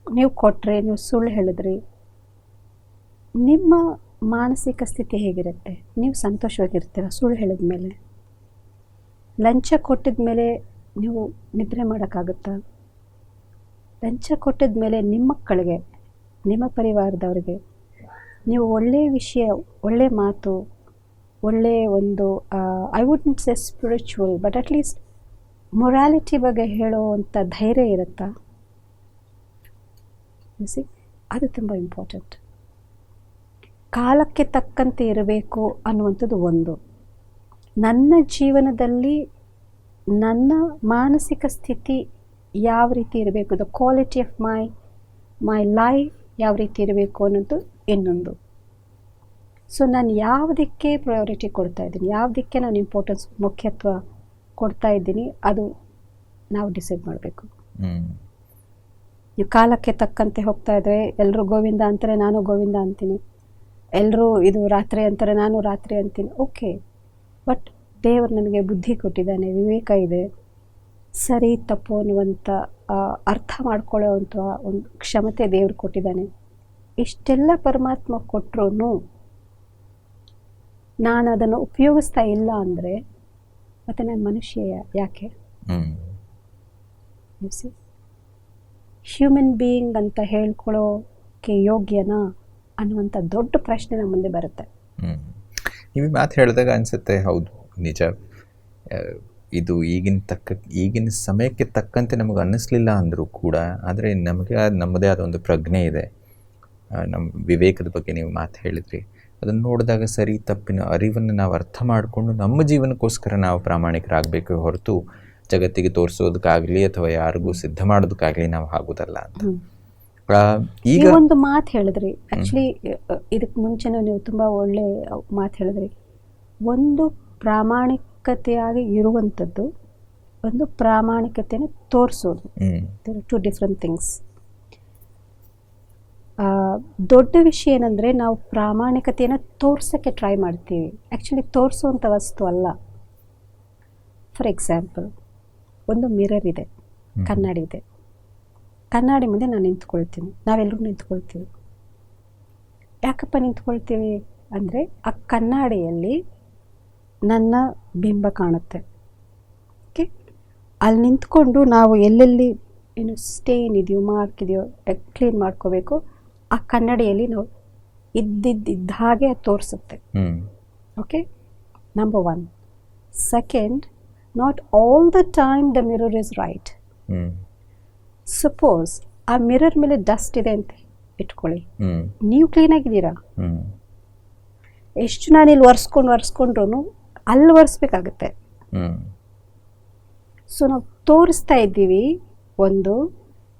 ನೀವು ಕೊಟ್ಟರೆ, ನೀವು ಸುಳ್ಳು ಹೇಳಿದ್ರಿ, ನಿಮ್ಮ ಮಾನಸಿಕ ಸ್ಥಿತಿ ಹೇಗಿರುತ್ತೆ? ನೀವು ಸಂತೋಷವಾಗಿರ್ತೀರ ಸುಳ್ಳು ಹೇಳಿದ ಮೇಲೆ? ಲಂಚ ಕೊಟ್ಟಿದ ಮೇಲೆ ನೀವು ನಿದ್ರೆ ಮಾಡೋಕ್ಕಾಗುತ್ತಾ? ಲಂಚ ಕೊಟ್ಟಿದ ಮೇಲೆ ನಿಮ್ಮ ಮಕ್ಕಳಿಗೆ, ನಿಮ್ಮ ಪರಿವಾರದವ್ರಿಗೆ ನೀವು ಒಳ್ಳೆಯ ವಿಷಯ, ಒಳ್ಳೆಯ ಮಾತು, ಒಳ್ಳೆಯ ಒಂದು I wouldn't say spiritual but at least morality ಬಗ್ಗೆ ಹೇಳುವಂಥ ಧೈರ್ಯ ಇರುತ್ತಾ? ಅದು ತುಂಬ ಇಂಪಾರ್ಟೆಂಟ್. ಕಾಲಕ್ಕೆ ತಕ್ಕಂತೆ ಇರಬೇಕು ಅನ್ನುವಂಥದ್ದು ಒಂದು. ನನ್ನ ಜೀವನದಲ್ಲಿ ನನ್ನ ಮಾನಸಿಕ ಸ್ಥಿತಿ ಯಾವ ರೀತಿ ಇರಬೇಕು, the quality of my life ಯಾವ ರೀತಿ ಇರಬೇಕು ಅನ್ನೋದು ಇನ್ನೊಂದು. ಸೊ ನಾನು ಯಾವುದಕ್ಕೆ ಪ್ರಯಾರಿಟಿ ಕೊಡ್ತಾ ಇದ್ದೀನಿ, ಯಾವುದಕ್ಕೆ ನಾನು ಇಂಪಾರ್ಟೆನ್ಸ್, ಮುಖ್ಯತ್ವ ಕೊಡ್ತಾ ಇದ್ದೀನಿ, ಅದು ನಾವು ಡಿಸೈಡ್ ಮಾಡಬೇಕು. ನೀವು ಕಾಲಕ್ಕೆ ತಕ್ಕಂತೆ ಹೋಗ್ತಾ ಇದ್ದರೆ, ಎಲ್ಲರೂ ಗೋವಿಂದ ಅಂತಾರೆ, ನಾನು ಗೋವಿಂದ ಅಂತೀನಿ, ಎಲ್ಲರೂ ಇದು ರಾತ್ರಿ ಅಂತಾರೆ, ನಾನು ರಾತ್ರಿ ಅಂತೀನಿ, ಓಕೆ, ಬಟ್ ದೇವರು ನನಗೆ ಬುದ್ಧಿ ಕೊಟ್ಟಿದ್ದಾನೆ, ವಿವೇಕ ಇದೆ, ಸರಿ ತಪ್ಪು ಅನ್ನುವಂಥ ಅರ್ಥ ಮಾಡ್ಕೊಳ್ಳೋವಂಥ ಒಂದು ಕ್ಷಮತೆ ದೇವರು ಕೊಟ್ಟಿದ್ದಾನೆ. ಇಷ್ಟೆಲ್ಲ ಪರಮಾತ್ಮ ಕೊಟ್ಟರು ನಾನು ಅದನ್ನು ಉಪಯೋಗಿಸ್ತಾ ಇಲ್ಲ ಅಂದರೆ ಮತ್ತು ನಾನು ಮನುಷ್ಯ ಯಾಕೆ? ಹ್ಯೂಮನ್ ಬೀಯಿಂಗ್ ಅಂತ ಹೇಳ್ಕೊಳ್ಳೋಕೆ ಯೋಗ್ಯನಾ ಅನ್ನುವಂಥ ದೊಡ್ಡ ಪ್ರಶ್ನೆ ನಮ್ಮ ಮುಂದೆ ಬರುತ್ತೆ.
ನೀವು ಮಾತು ಹೇಳಿದಾಗ ಅನಿಸುತ್ತೆ, ಹೌದು ನಿಜ, ಇದು ಈಗಿನ ಸಮಯಕ್ಕೆ ತಕ್ಕಂತೆ ನಮಗೆ ಅನ್ನಿಸ್ಲಿಲ್ಲ ಅಂದರೂ ಕೂಡ, ಆದರೆ ನಮಗೆ ನಮ್ಮದೇ ಆದ ಒಂದು ಪ್ರಜ್ಞೆ ಇದೆ, ನಮ್ಮ ವಿವೇಕದ ಬಗ್ಗೆ ನೀವು ಮಾತು ಹೇಳಿದ್ರಿ. ಅದನ್ನು ನೋಡಿದಾಗ ಸರಿ ತಪ್ಪಿನ ಅರಿವನ್ನು ನಾವು ಅರ್ಥ ಮಾಡಿಕೊಂಡು ನಮ್ಮ ಜೀವನಕ್ಕೋಸ್ಕರ ನಾವು ಪ್ರಾಮಾಣಿಕರಾಗಬೇಕು ಹೊರತು ಜಗತ್ತಿಗೆ ತೋರಿಸೋದಕ್ಕಾಗಲಿ ಅಥವಾ ಯಾರಿಗೂ ಸಿದ್ಧ ಮಾಡೋದಕ್ಕಾಗಲಿ ನಾವು ಆಗೋದಲ್ಲ ಅಂತ.
ಈಗ ಒಂದು ಮಾತು ಹೇಳಿದ್ರಿ, ಆ್ಯಕ್ಚುಲಿ ಇದಕ್ಕೆ ಮುಂಚೆನೂ ನೀವು ತುಂಬ ಒಳ್ಳೆ ಮಾತು ಹೇಳಿದ್ರಿ. ಒಂದು ಪ್ರಾಮಾಣಿಕತೆಯಾಗಿ ಇರುವಂಥದ್ದು, ಒಂದು ಪ್ರಾಮಾಣಿಕತೆಯನ್ನು ತೋರಿಸೋದು, ಟು ಡಿಫ್ರೆಂಟ್ ಥಿಂಗ್ಸ್. ದೊಡ್ಡ ವಿಷಯ ಏನಂದರೆ ನಾವು ಪ್ರಾಮಾಣಿಕತೆಯನ್ನು ತೋರ್ಸೋಕ್ಕೆ ಟ್ರೈ ಮಾಡ್ತೀವಿ, ಆ್ಯಕ್ಚುಲಿ ತೋರಿಸುವಂಥ ವಸ್ತು ಅಲ್ಲ. ಫಾರ್ ಎಕ್ಸಾಂಪಲ್, ಒಂದು ಮಿರರ್ ಇದೆ, ಕನ್ನಡಿ ಇದೆ, ಕನ್ನಡಿ ಮುಂದೆ ನಾನು ನಿಂತ್ಕೊಳ್ತೀನಿ, ನಾವೆಲ್ಲರೂ ನಿಂತ್ಕೊಳ್ತೀವಿ. ಯಾಕಪ್ಪ ನಿಂತ್ಕೊಳ್ತೀವಿ ಅಂದರೆ ಆ ಕನ್ನಡಿಯಲ್ಲಿ ನನ್ನ ಬಿಂಬ ಕಾಣುತ್ತೆ. ಓಕೆ, ಅಲ್ಲಿ ನಿಂತ್ಕೊಂಡು ನಾವು ಎಲ್ಲೆಲ್ಲಿ ಏನು ಸ್ಟೇನ್ ಇದೆಯೋ ಮಾರ್ಕ್ ಇದೆಯೋ ಕ್ಲೀನ್ ಮಾಡ್ಕೋಬೇಕು, ಆ ಕನ್ನಡಿಯಲ್ಲಿ ನಾವು ಇದ್ದ ಹಾಗೆ ತೋರಿಸುತ್ತೆ. Okay, number 1. Second, not all the time the mirror is right. Suppose ಆ ಮಿರರ್ ಮೇಲೆ ಡಸ್ಟ್ ಇದೆ ಅಂತ ಇಟ್ಕೊಳ್ಳಿ, ನೀವು ಕ್ಲೀನಾಗಿದ್ದೀರಾ, ಎಷ್ಟು ನಾನು ಇಲ್ಲಿ ಒರೆಸ್ಕೊಂಡ್ರು ಅಲ್ಲಿ ಒರೆಸ್ಬೇಕಾಗತ್ತೆ. ಸೊ ನಾವು ತೋರಿಸ್ತಾ ಇದ್ದೀವಿ, ಒಂದು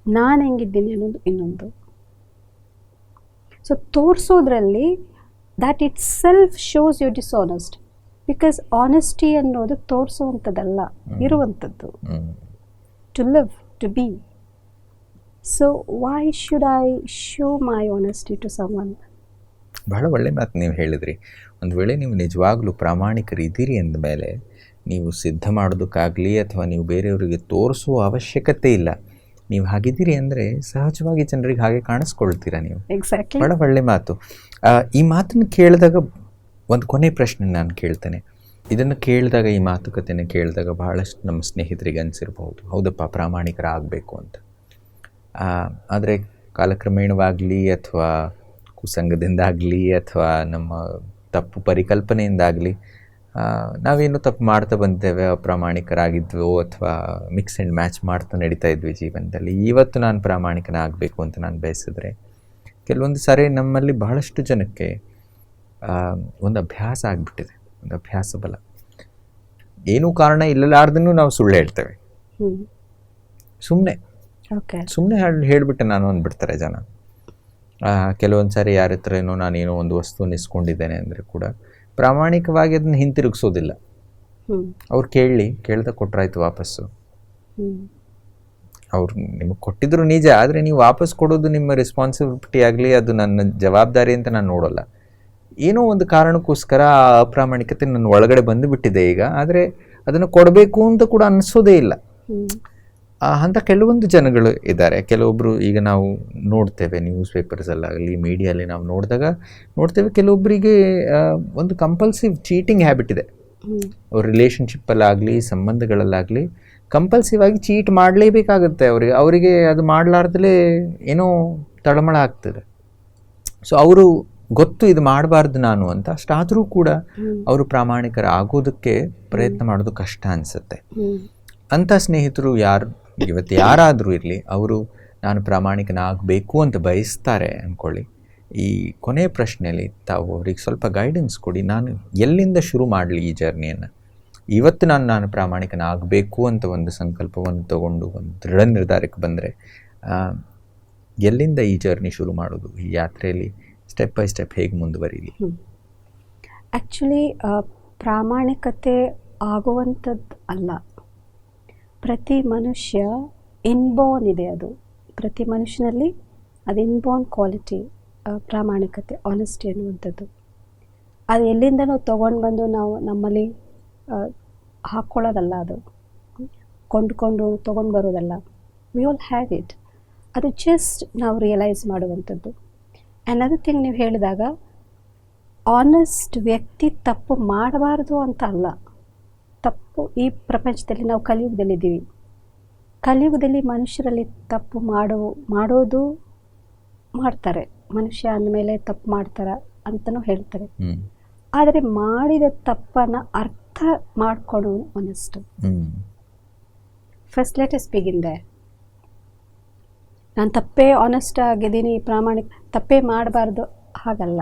ನಾನು ಹೆಂಗಿದ್ದೀನಿ ಅನ್ನೋದು ಇನ್ನೊಂದು. ಸೊ ತೋರಿಸೋದ್ರಲ್ಲಿ that itself shows you dishonest, because honesty ಅನ್ನೋದು ತೋರಿಸುವಂಥದ್ದಲ್ಲ, ಇರುವಂಥದ್ದು, to live, to be. So why should I show my honesty to someone?
ಬಹಳ ಒಳ್ಳೆ ಮಾತು ನೀವು ಹೇಳಿದ್ರಿ. ಒಂದು ವೇಳೆ ನೀವು ನಿಜವಾಗ್ಲೂ ಪ್ರಾಮಾಣಿಕರಿದ್ದೀರಿ ಅಂದಮೇಲೆ ನೀವು ಸಿದ್ಧ ಮಾಡೋದಕ್ಕಾಗಲಿ ಅಥವಾ ನೀವು ಬೇರೆಯವರಿಗೆ ತೋರಿಸುವ ಅವಶ್ಯಕತೆ ಇಲ್ಲ. ನೀವು ಹಾಗಿದ್ದೀರಿ ಅಂದರೆ ಸಹಜವಾಗಿ ಜನರಿಗೆ ಹಾಗೆ ಕಾಣಿಸ್ಕೊಳ್ತೀರಾ ನೀವು.
ಎಕ್ಸಾಕ್ಟ್ಲಿ,
ಬಹಳ ಒಳ್ಳೆ ಮಾತು. ಈ ಮಾತನ್ನು ಕೇಳಿದಾಗ ಒಂದು ಕೊನೆ ಪ್ರಶ್ನೆ ನಾನು ಕೇಳ್ತೇನೆ. ಇದನ್ನು ಕೇಳಿದಾಗ, ಈ ಮಾತುಕತೆಯನ್ನು ಕೇಳಿದಾಗ ಬಹಳಷ್ಟು ನಮ್ಮ ಸ್ನೇಹಿತರಿಗೆ ಅನಿಸಿರ್ಬೋದು, ಹೌದಪ್ಪ ಪ್ರಾಮಾಣಿಕರಾಗಬೇಕು ಅಂತ. ಆದರೆ ಕಾಲಕ್ರಮೇಣವಾಗಲಿ ಅಥವಾ ಕುಸಂಗದಿಂದಾಗಲಿ ಅಥವಾ ನಮ್ಮ ತಪ್ಪು ಪರಿಕಲ್ಪನೆಯಿಂದಾಗಲಿ ನಾವೇನು ತಪ್ಪು ಮಾಡ್ತಾ ಬಂದೇವೆ, ಅಪ್ರಾಮಾಣಿಕರಾಗಿದ್ವೋ ಅಥವಾ ಮಿಕ್ಸ್ ಆ್ಯಂಡ್ ಮ್ಯಾಚ್ ಮಾಡ್ತಾ ನಡೀತಾ ಇದ್ವಿ ಜೀವನದಲ್ಲಿ. ಇವತ್ತು ನಾನು ಪ್ರಾಮಾಣಿಕನಾಗಬೇಕು ಅಂತ ನಾನು ಬಯಸಿದ್ರೆ ಕೆಲವೊಂದು ಸಾರಿ ನಮ್ಮಲ್ಲಿ ಬಹಳಷ್ಟು ಜನಕ್ಕೆ ಒಂದು ಅಭ್ಯಾಸ ಆಗಿಬಿಟ್ಟಿದೆ, ಒಂದು ಅಭ್ಯಾಸ ಬಲ. ಏನೂ ಕಾರಣ ಇಲ್ಲಲಾರ್ದನ್ನು ನಾವು ಸುಳ್ಳು ಹೇಳ್ತೇವೆ. ಸುಮ್ಮನೆ ಹೇಳಿಬಿಟ್ಟೆ ನಾನು ಅಂದ್ಬಿಡ್ತಾರೆ ಜನ. ಕೆಲವೊಂದು ಸಾರಿ ಯಾರ ಹತ್ರ ನಾನೇನೋ ಒಂದು ವಸ್ತುವನ್ನು ಇಸ್ಕೊಂಡಿದ್ದೇನೆ ಅಂದರೆ ಕೂಡ ಪ್ರಾಮಾಣಿಕವಾಗಿ ಅದನ್ನು ಹಿಂತಿರುಗಿಸೋದಿಲ್ಲ. ಅವ್ರು ಕೇಳ್ದ ಕೊಟ್ಟರಾಯ್ತು ವಾಪಸ್ಸು. ಅವ್ರು ನಿಮಗೆ ಕೊಟ್ಟಿದ್ರು ನಿಜ, ಆದರೆ ನೀವು ವಾಪಸ್ ಕೊಡೋದು ನಿಮ್ಮ ರೆಸ್ಪಾನ್ಸಿಬಿಲಿಟಿ ಆಗಲಿ, ಅದು ನನ್ನ ಜವಾಬ್ದಾರಿ ಅಂತ ನಾನು ನೋಡೋಲ್ಲ. ಏನೋ ಒಂದು ಕಾರಣಕ್ಕೋಸ್ಕರ ಆ ಅಪ್ರಾಮಾಣಿಕತೆ ನನ್ನ ಒಳಗಡೆ ಬಂದುಬಿಟ್ಟಿದೆ ಈಗ, ಆದರೆ ಅದನ್ನು ಕೊಡಬೇಕು ಅಂತ ಕೂಡ ಅನ್ನಿಸೋದೇ ಇಲ್ಲ. ಅಂಥ ಕೆಲವೊಂದು ಜನಗಳು ಇದ್ದಾರೆ. ಕೆಲವೊಬ್ಬರು ಈಗ ನಾವು ನೋಡ್ತೇವೆ ನ್ಯೂಸ್ ಪೇಪರ್ಸಲ್ಲಾಗಲಿ ಮೀಡಿಯಲ್ಲಿ ನಾವು ನೋಡ್ತೇವೆ ಕೆಲವೊಬ್ಬರಿಗೆ ಒಂದು ಕಂಪಲ್ಸಿವ್ ಚೀಟಿಂಗ್ ಹ್ಯಾಬಿಟ್ ಇದೆ. ಅವ್ರ ರಿಲೇಷನ್ಶಿಪ್ಪಲ್ಲಾಗಲಿ ಸಂಬಂಧಗಳಲ್ಲಾಗಲಿ ಕಂಪಲ್ಸಿವ್ ಆಗಿ ಚೀಟ್ ಮಾಡಲೇಬೇಕಾಗುತ್ತೆ. ಅವರಿಗೆ ಅದು ಮಾಡಲಾರ್ದಲೇ ಏನೋ ತಳಮಳ ಆಗ್ತದೆ. ಸೊ ಅವರು ಗೊತ್ತು ಇದು ಮಾಡಬಾರ್ದು ನಾನು ಅಂತ, ಅಷ್ಟಾದರೂ ಕೂಡ ಅವರು ಪ್ರಾಮಾಣಿಕರ ಆಗೋದಕ್ಕೆ ಪ್ರಯತ್ನ ಮಾಡೋದು ಕಷ್ಟ ಅನಿಸುತ್ತೆ. ಅಂಥ ಸ್ನೇಹಿತರು ಇವತ್ತು ಯಾರಾದರೂ ಇರಲಿ, ಅವರು ನಾನು ಪ್ರಾಮಾಣಿಕನಾಗಬೇಕು ಅಂತ ಬಯಸ್ತಾರೆ ಅಂದ್ಕೊಳ್ಳಿ. ಈ ಕೊನೆಯ ಪ್ರಶ್ನೆಯಲ್ಲಿ ತಾವು ಅವ್ರಿಗೆ ಸ್ವಲ್ಪ ಗೈಡೆನ್ಸ್ ಕೊಡಿ. ನಾನು ಎಲ್ಲಿಂದ ಶುರು ಮಾಡಲಿ ಈ ಜರ್ನಿಯನ್ನು? ಇವತ್ತು ನಾನು ಪ್ರಾಮಾಣಿಕನಾಗಬೇಕು ಅಂತ ಒಂದು ಸಂಕಲ್ಪವನ್ನು ತಗೊಂಡು ಒಂದು ದೃಢ ನಿರ್ಧಾರಕ್ಕೆ ಬಂದರೆ ಎಲ್ಲಿಂದ ಈ ಜರ್ನಿ ಶುರು ಮಾಡೋದು? ಈ ಯಾತ್ರೆಯಲ್ಲಿ ಸ್ಟೆಪ್ ಬೈ ಸ್ಟೆಪ್ ಹೇಗೆ ಮುಂದುವರಿಲಿ?
ಆ್ಯಕ್ಚುಲಿ ಪ್ರಾಮಾಣಿಕತೆ ಆಗುವಂಥದ್ದು ಅಲ್ಲ. ಪ್ರತಿ ಮನುಷ್ಯ ಇನ್ಬೋರ್ನ್ ಇದೆ, ಅದು ಪ್ರತಿ ಮನುಷ್ಯನಲ್ಲಿ ಅದು ಇನ್ಬೋರ್ನ್ ಕ್ವಾಲಿಟಿ, ಪ್ರಾಮಾಣಿಕತೆ, ಆನೆಸ್ಟಿ ಅನ್ನುವಂಥದ್ದು. ಅದು ಎಲ್ಲಿಂದನೂ ತೊಗೊಂಡು ಬಂದು ನಾವು ನಮ್ಮಲ್ಲಿ ಹಾಕ್ಕೊಳ್ಳೋದಲ್ಲ, ಅದು ಕೊಂಡ್ಕೊಂಡು ತೊಗೊಂಡು ಬರೋದಲ್ಲ. We all have it. ಅದು ಜಸ್ಟ್ ನಾವು ರಿಯಲೈಸ್ ಮಾಡುವಂಥದ್ದು. ಅನದರ್ ಥಿಂಗ್, ನೀವು ಹೇಳಿದಾಗ ಆನೆಸ್ಟ್ ವ್ಯಕ್ತಿ ತಪ್ಪು ಮಾಡಬಾರ್ದು ಅಂತ ಅಲ್ಲ. ತಪ್ಪು ಈ ಪ್ರಪಂಚದಲ್ಲಿ ನಾವು ಕಲಿಯುಗದಲ್ಲಿದ್ದೀವಿ. ಕಲಿಯುಗದಲ್ಲಿ ಮನುಷ್ಯರಲ್ಲಿ ತಪ್ಪು ಮಾಡೋದು ಮಾಡ್ತಾರೆ. ಮನುಷ್ಯ ಅಂದಮೇಲೆ ತಪ್ಪು ಮಾಡ್ತಾರೆ ಅಂತಲೂ ಹೇಳ್ತಾರೆ. ಆದರೆ ಮಾಡಿದ ತಪ್ಪನ್ನು ಅರ್ಥ ಮಾಡ್ಕೊಳ್ಳೋ honest. First let us begin there. ನಾನು ತಪ್ಪೇ ಆನೆಸ್ಟ್ ಆಗಿದ್ದೀನಿ, ತಪ್ಪೇ ಮಾಡಬಾರ್ದು ಹಾಗಲ್ಲ.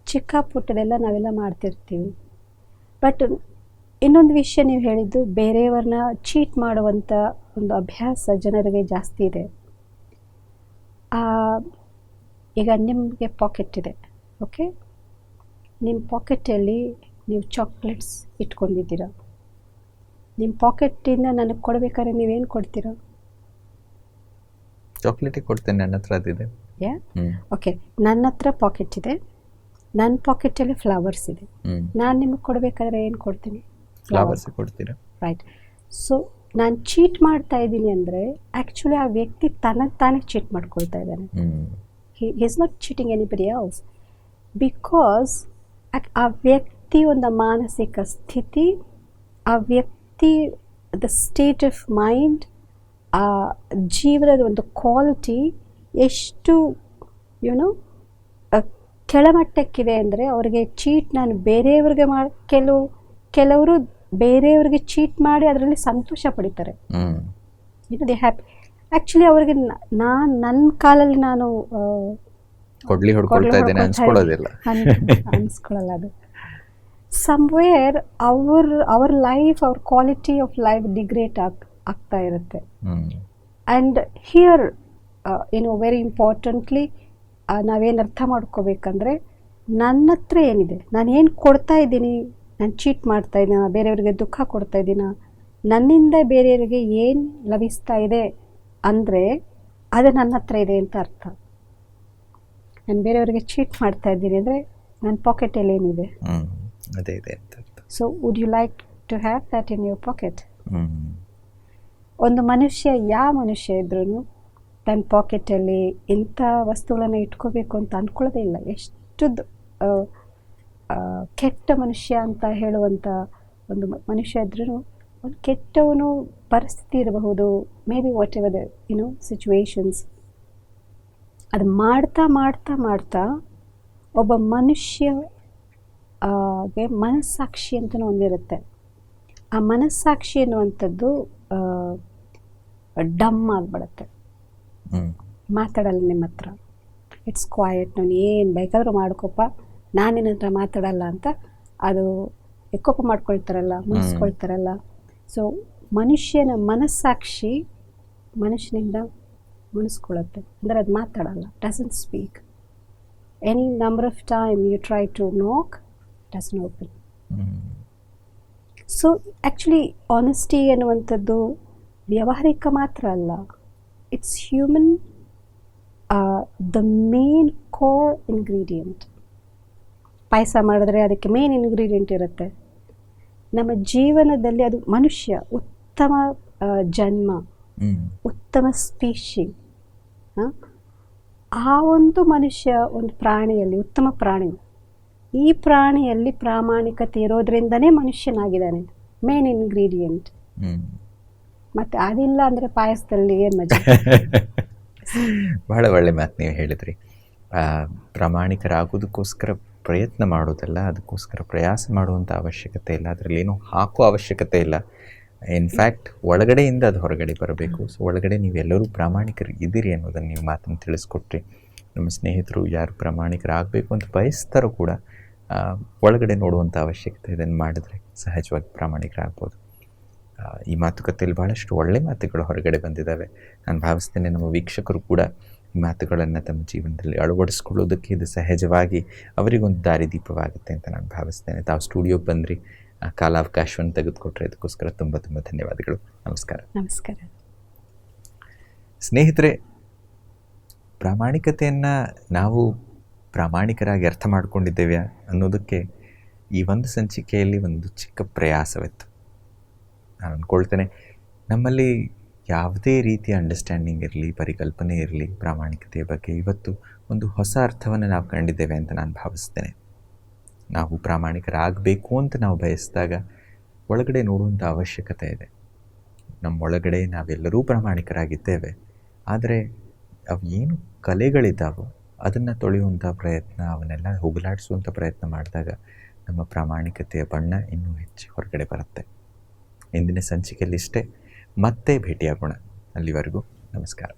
ಚಿಕ್ಕ ಪುಟ್ಟದೆಲ್ಲ ನಾವೆಲ್ಲ ಮಾಡ್ತಿರ್ತೀವಿ. ಬಟ್ ಇನ್ನೊಂದು ವಿಷಯ ನೀವು ಹೇಳಿದ್ದು, ಬೇರೆಯವ್ರನ್ನ ಚೀಟ್ ಮಾಡುವಂಥ ಒಂದು ಅಭ್ಯಾಸ ಜನರಿಗೆ ಜಾಸ್ತಿ ಇದೆ. ಈಗ ನಿಮಗೆ ಪಾಕೆಟ್ ಇದೆ, ಓಕೆ, ನಿಮ್ಮ ಪಾಕೆಟಲ್ಲಿ ನೀವು ಚಾಕ್ಲೇಟ್ಸ್ ಇಟ್ಕೊಂಡಿದ್ದೀರ. ನಿಮ್ಮ ಪಾಕೆಟಿಂದ ನನಗೆ ಕೊಡಬೇಕಾದ್ರೆ ನೀವೇನು ಕೊಡ್ತೀರಾ?
ಚಾಕ್ಲೇಟಿಗೆ ಕೊಡ್ತೇನೆ, ನನ್ನ ಹತ್ರ ಅದಿದೆ.
ಓಕೆ, ನನ್ನ ಹತ್ರ ಪಾಕೆಟ್ ಇದೆ, ನನ್ನ ಪಾಕೆಟಲ್ಲಿ ಫ್ಲವರ್ಸ್ ಇದೆ. ನಾನು ನಿಮಗೆ ಕೊಡಬೇಕಾದ್ರೆ ಏನು ಕೊಡ್ತೀನಿ?
ಫ್ಲವರ್ಸ್ ಕೊಡ್ತೀರಾ,
ರೈಟ್. ಸೊ ನಾನು ಚೀಟ್ ಮಾಡ್ತಾ ಇದ್ದೀನಿ ಅಂದರೆ ಆ್ಯಕ್ಚುಲಿ ಆ ವ್ಯಕ್ತಿ ತಾನೇ ಚೀಟ್ ಮಾಡ್ಕೊಳ್ತಾ ಇದ್ದಾನೆ. He is not cheating anybody else, because ಆ ವ್ಯಕ್ತಿ ಒಂದು ಮಾನಸಿಕ ಸ್ಥಿತಿ, ಆ ವ್ಯಕ್ತಿ ದ ಸ್ಟೇಟ್ ಆಫ್ ಮೈಂಡ್, ಆ ಜೀವನದ ಒಂದು ಕ್ವಾಲಿಟಿ ಎಷ್ಟು ಯುನೋ ಕೆಳಮಟ್ಟಕ್ಕಿದೆ ಅಂದರೆ, ಅವರಿಗೆ ಚೀಟ್ ನಾನು ಬೇರೆಯವ್ರಿಗೆ ಕೆಲವರು ಬೇರೆಯವ್ರಿಗೆ ಚೀಟ್ ಮಾಡಿ ಅದರಲ್ಲಿ ಸಂತೋಷ ಪಡಿತಾರೆ. They happy. ಆ್ಯಕ್ಚುಲಿ ಅವ್ರಿಗೆ ನನ್ನ ಕಾಲಲ್ಲಿ ನಾನು
ಕೊಡ್ಲಿ ಹೊಡ್ಕೊಳ್ತಾ ಇದ್ದೇನೆ ಅನ್ಸ್ಕೊಳ್ಳೋದಿಲ್ಲ.
ಅನ್ಸ್ಕೊಳ್ಳಲ್ಲ. ಅದು ಸಮ್ವೇರ್ ಅವರ್ ಲೈಫ್, ಅವ್ರ ಕ್ವಾಲಿಟಿ ಆಫ್ ಲೈಫ್ ಡಿಗ್ರೇಡ್ ಆಗ್ತಾ ಇರುತ್ತೆ. ಆ್ಯಂಡ್ ಹಿಯರ್ ವೆರಿ ಇಂಪಾರ್ಟೆಂಟ್ಲಿ ನಾವೇನು ಅರ್ಥ ಮಾಡ್ಕೋಬೇಕಂದ್ರೆ, ನನ್ನ ಹತ್ರ ಏನಿದೆ, ನಾನು ಏನು ಕೊಡ್ತಾ ಇದ್ದೀನಿ, ನಾನು ಚೀಟ್ ಮಾಡ್ತಾ ಇದ್ದೀನ, ಬೇರೆಯವ್ರಿಗೆ ದುಃಖ ಕೊಡ್ತಾ ಇದ್ದೀನ, ನನ್ನಿಂದ ಬೇರೆಯವರಿಗೆ ಏನು ಲಭಿಸ್ತಾ ಇದೆ ಅಂದರೆ ಅದು ನನ್ನ ಹತ್ರ ಇದೆ ಅಂತ ಅರ್ಥ. ನಾನು ಬೇರೆಯವರಿಗೆ ಚೀಟ್ ಮಾಡ್ತಾ ಇದ್ದೀನಿ ಅಂದರೆ ನನ್ನ ಪಾಕೆಟಲ್ಲಿ ಏನಿದೆ
ಅದೇ ಇದೆ ಅಂತ ಅರ್ಥ.
So would you like to have that in your pocket? ಒಂದು ಮನುಷ್ಯ, ಯಾವ ಮನುಷ್ಯ ಇದ್ರೂ ತನ್ನ ಪಾಕೆಟಲ್ಲಿ ಇಂಥ ವಸ್ತುಗಳನ್ನು ಇಟ್ಕೋಬೇಕು ಅಂತ ಅಂದ್ಕೊಳ್ಳೋದೇ ಇಲ್ಲ. ಎಷ್ಟು ಕೆಟ್ಟ ಮನುಷ್ಯ ಅಂತ ಹೇಳುವಂಥ ಒಂದು ಮನುಷ್ಯ ಇದ್ರೂ, ಒಂದು ಕೆಟ್ಟವನು ಪರಿಸ್ಥಿತಿ ಇರಬಹುದು, may be what ever the situations, ಅದು ಮಾಡ್ತಾ ಮಾಡ್ತಾ ಮಾಡ್ತಾ ಒಬ್ಬ ಮನುಷ್ಯಗೆ ಮನಸ್ಸಾಕ್ಷಿ ಅಂತಲೂ ಒಂದಿರುತ್ತೆ. ಆ ಮನಸ್ಸಾಕ್ಷಿ ಅನ್ನುವಂಥದ್ದು ಡಮ್ ಆಗಿಬಿಡುತ್ತೆ, ಮಾತಾಡಲ್ಲ ನಿಮ್ಮ ಹತ್ರ. ಇಟ್ಸ್ ಕ್ವಾಯಟ್, ನಾನು ಏನು ಬೇಕಾದರೂ ಮಾಡ್ಕೊಪ್ಪ, ನಾನು ನಿನ್ನ ಹತ್ರ ಮಾತಾಡಲ್ಲ ಅಂತ ಅದು ಕೋಪ ಮಾಡ್ಕೊಳ್ತಾರಲ್ಲ, ಮುನಿಸ್ಕೊಳ್ತಾರಲ್ಲ. ಸೊ ಮನುಷ್ಯನ ಮನಸ್ಸಾಕ್ಷಿ ಮನುಷ್ಯನಿಂದ ಮುನಿಸ್ಕೊಳ್ಳುತ್ತೆ, ಅಂದರೆ ಅದು ಮಾತಾಡಲ್ಲ, doesn't speak. Any number of time you try to knock, doesn't open. So actually honesty ಅನ್ನುವಂಥದ್ದು ವ್ಯಾವಹಾರಿಕ ಮಾತ್ರ ಅಲ್ಲ, it's human, the main core ingredient. ಪಾಯಸ ಮಾಡಿದ್ರೆ ಅದಕ್ಕೆ ಮೇನ್ ಇಂಗ್ರೀಡಿಯೆಂಟ್ ಇರುತ್ತೆ. ನಮ್ಮ ಜೀವನದಲ್ಲಿ ಅದು ಮನುಷ್ಯ ಉತ್ತಮ ಜನ್ಮ, ಉತ್ತಮ ಸ್ಪೀಶಿ. ಆ ಒಂದು ಮನುಷ್ಯ ಒಂದು ಪ್ರಾಣಿಯಲ್ಲಿ ಉತ್ತಮ ಪ್ರಾಣಿ. ಈ ಪ್ರಾಣಿಯಲ್ಲಿ ಪ್ರಾಮಾಣಿಕತೆ ಇರೋದ್ರಿಂದನೇ ಮನುಷ್ಯನಾಗಿದ್ದಾನೆ, ಮೇನ್ ಇಂಗ್ರೀಡಿಯೆಂಟ್. ಮತ್ತು ಅದಿಲ್ಲ ಅಂದರೆ ಪಾಯಸದಲ್ಲಿ ಏನು ಮಜಾ.
ಬಹಳ ಒಳ್ಳೆ ಮಾತು ನೀವು ಹೇಳಿದ್ರಿ. ಪ್ರಾಮಾಣಿಕರಾಗೋದಕ್ಕೋಸ್ಕರ ಪ್ರಯತ್ನ ಮಾಡೋದಲ್ಲ, ಅದಕ್ಕೋಸ್ಕರ ಪ್ರಯಾಸ ಮಾಡುವಂಥ ಅವಶ್ಯಕತೆ ಇಲ್ಲ, ಅದರಲ್ಲಿ ಏನೂ ಹಾಕೋ ಅವಶ್ಯಕತೆ ಇಲ್ಲ. ಇನ್ಫ್ಯಾಕ್ಟ್ ಒಳಗಡೆಯಿಂದ ಅದು ಹೊರಗಡೆ ಬರಬೇಕು. ಸೊ ಒಳಗಡೆ ನೀವೆಲ್ಲರೂ ಪ್ರಾಮಾಣಿಕರು ಇದ್ದೀರಿ ಅನ್ನೋದನ್ನು ನೀವು ಮಾತನ್ನು ತಿಳಿಸ್ಕೊಟ್ರಿ. ನಮ್ಮ ಸ್ನೇಹಿತರು ಯಾರು ಪ್ರಾಮಾಣಿಕರಾಗಬೇಕು ಅಂತ ಬಯಸ್ತಾರೋ ಕೂಡ ಒಳಗಡೆ ನೋಡುವಂಥ ಅವಶ್ಯಕತೆ ಇದನ್ನು ಮಾಡಿದ್ರೆ ಸಹಜವಾಗಿ ಪ್ರಾಮಾಣಿಕರಾಗ್ಬೋದು. ಈ ಮಾತುಕತೆಯಲ್ಲಿ ಭಾಳಷ್ಟು ಒಳ್ಳೆ ಮಾತುಗಳು ಹೊರಗಡೆ ಬಂದಿದ್ದಾವೆ. ನಾನು ಭಾವಿಸ್ತೇನೆ ನಮ್ಮ ವೀಕ್ಷಕರು ಕೂಡ ಈ ಮಾತುಗಳನ್ನು ತಮ್ಮ ಜೀವನದಲ್ಲಿ ಅಳವಡಿಸ್ಕೊಳ್ಳೋದಕ್ಕೆ ಇದು ಸಹಜವಾಗಿ ಅವರಿಗೊಂದು ದಾರಿದೀಪವಾಗುತ್ತೆ ಅಂತ ನಾನು ಭಾವಿಸ್ತೇನೆ. ತಾವು ಸ್ಟುಡಿಯೋಗೆ ಬಂದ್ರಿ, ಕಾಲಾವಕಾಶವನ್ನು ತೆಗೆದುಕೊಟ್ರೆ ಅದಕ್ಕೋಸ್ಕರ ತುಂಬ ತುಂಬ ಧನ್ಯವಾದಗಳು. ನಮಸ್ಕಾರ.
ನಮಸ್ಕಾರ.
ಸ್ನೇಹಿತರೆ, ಪ್ರಾಮಾಣಿಕತೆಯನ್ನು ನಾವು ಪ್ರಾಮಾಣಿಕರಾಗಿ ಅರ್ಥ ಮಾಡ್ಕೊಂಡಿದ್ದೇವೆ ಅನ್ನೋದಕ್ಕೆ ಈ ಒಂದು ಸಂಚಿಕೆಯಲ್ಲಿ ಒಂದು ಚಿಕ್ಕ ಪ್ರಯಾಸವಿತ್ತು. ನಾನು ಅಂದ್ಕೊಳ್ತೇನೆ, ನಮ್ಮಲ್ಲಿ ಯಾವುದೇ ರೀತಿಯ ಅಂಡರ್ಸ್ಟ್ಯಾಂಡಿಂಗ್ ಇರಲಿ, ಪರಿಕಲ್ಪನೆ ಇರಲಿ ಪ್ರಾಮಾಣಿಕತೆಯ ಬಗ್ಗೆ, ಇವತ್ತು ಒಂದು ಹೊಸ ಅರ್ಥವನ್ನು ನಾವು ಕಂಡಿದ್ದೇವೆ ಅಂತ ನಾನು ಭಾವಿಸ್ತೇನೆ. ನಾವು ಪ್ರಾಮಾಣಿಕರಾಗಬೇಕು ಅಂತ ನಾವು ಬಯಸಿದಾಗ ಒಳಗಡೆ ನೋಡುವಂಥ ಅವಶ್ಯಕತೆ ಇದೆ. ನಮ್ಮೊಳಗಡೆ ನಾವೆಲ್ಲರೂ ಪ್ರಾಮಾಣಿಕರಾಗಿದ್ದೇವೆ, ಆದರೆ ಅವು ಏನು ಕಲೆಗಳಿದ್ದಾವೋ ಅದನ್ನು ತೊಳೆಯುವಂಥ ಪ್ರಯತ್ನ, ಅವನ್ನೆಲ್ಲ ಹೋಗಲಾಡಿಸುವಂಥ ಪ್ರಯತ್ನ ಮಾಡಿದಾಗ ನಮ್ಮ ಪ್ರಾಮಾಣಿಕತೆಯ ಬಣ್ಣ ಇನ್ನೂ ಹೆಚ್ಚು ಹೊರಗಡೆ ಬರುತ್ತೆ. ಇಂದಿನ ಸಂಚಿಕೆಯಲ್ಲಿ ಇಷ್ಟೇ. ಮತ್ತೆ ಭೇಟಿಯಾಗೋಣ. ಅಲ್ಲಿವರೆಗೂ ನಮಸ್ಕಾರ.